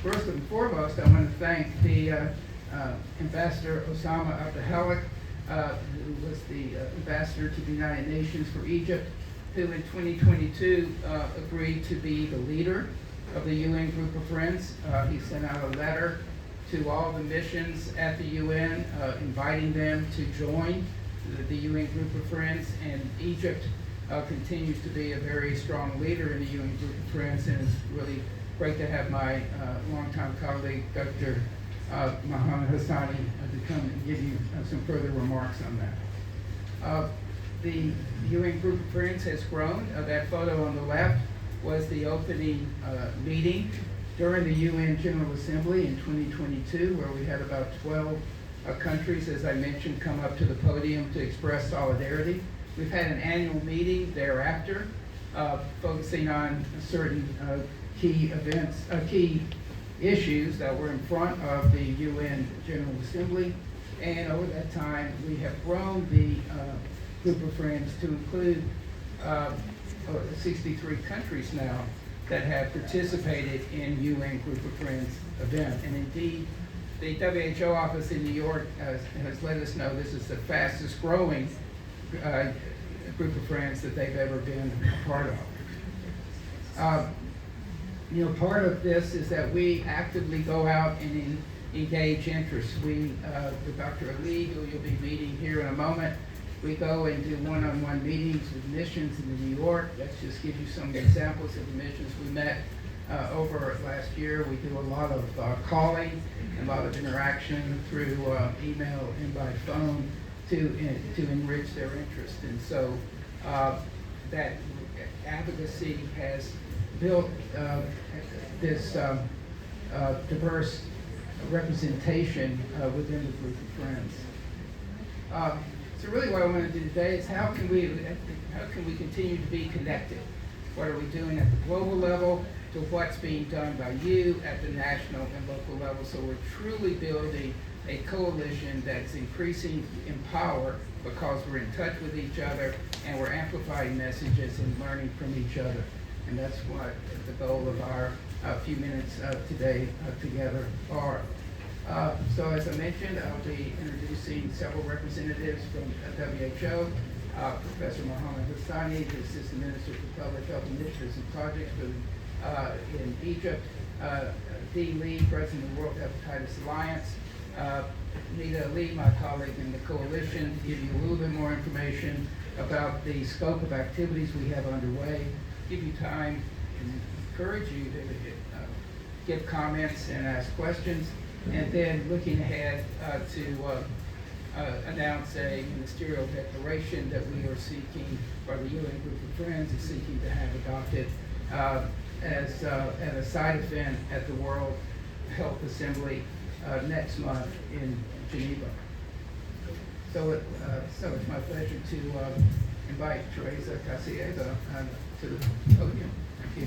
First and foremost, I want to thank the Ambassador Osama Abdulhalik, who was the ambassador to the United Nations for Egypt, who in 2022 agreed to be the leader of the UN Group of Friends. He sent out a letter to all the missions at the UN, inviting them to join the UN Group of Friends, and Egypt continues to be a very strong leader in the UN Group of Friends, and it's really great to have my longtime colleague, Dr. Mohammed Hassani, to come and give you some further remarks on that. The UN Group of Friends has grown. That photo on the left was the opening meeting during the UN General Assembly in 2022, where we had about 12 countries, as I mentioned, come up to the podium to express solidarity. We've had an annual meeting thereafter, focusing on certain key events, key issues that were in front of the UN General Assembly. And over that time, we have grown the Group of Friends to include 63 countries now that have participated in UN Group of Friends event. And indeed, the WHO office in New York has let us know this is the fastest growing Group of Friends that they've ever been a part of. Part of this is that we actively go out and engage interests. We, with Dr. Ali, who you'll be meeting here in a moment, we go and do one-on-one meetings with missions in New York. Let's just give you some examples of the missions we met over last year. We do a lot of calling, a lot of interaction through email and by phone to enrich their interest. And so that advocacy has built this diverse representation within the Group of Friends. So really what I want to do today is how can we continue to be connected? What are we doing at the global level to what's being done by you at the national and local level? So we're truly building a coalition that's increasing in power because we're in touch with each other and we're amplifying messages and learning from each other. And that's what the goal of our few minutes today together are. So as I mentioned, I'll be introducing several representatives from WHO. Professor Mohammed Hassani, the Assistant Minister for Public Health Initiatives and Projects in Egypt. Dean Lee, President of the World Hepatitis Alliance. Nita Ali, my colleague in the coalition, to give you a little bit more information about the scope of activities we have underway, give you time and encourage you to give comments and ask questions, and then looking ahead to announce a ministerial declaration that we are seeking, or the UN Group of Friends is seeking to have adopted as at a side event at the World Health Assembly next month in Geneva. So it's my pleasure to invite Teresa Casiego to the podium. Thank you.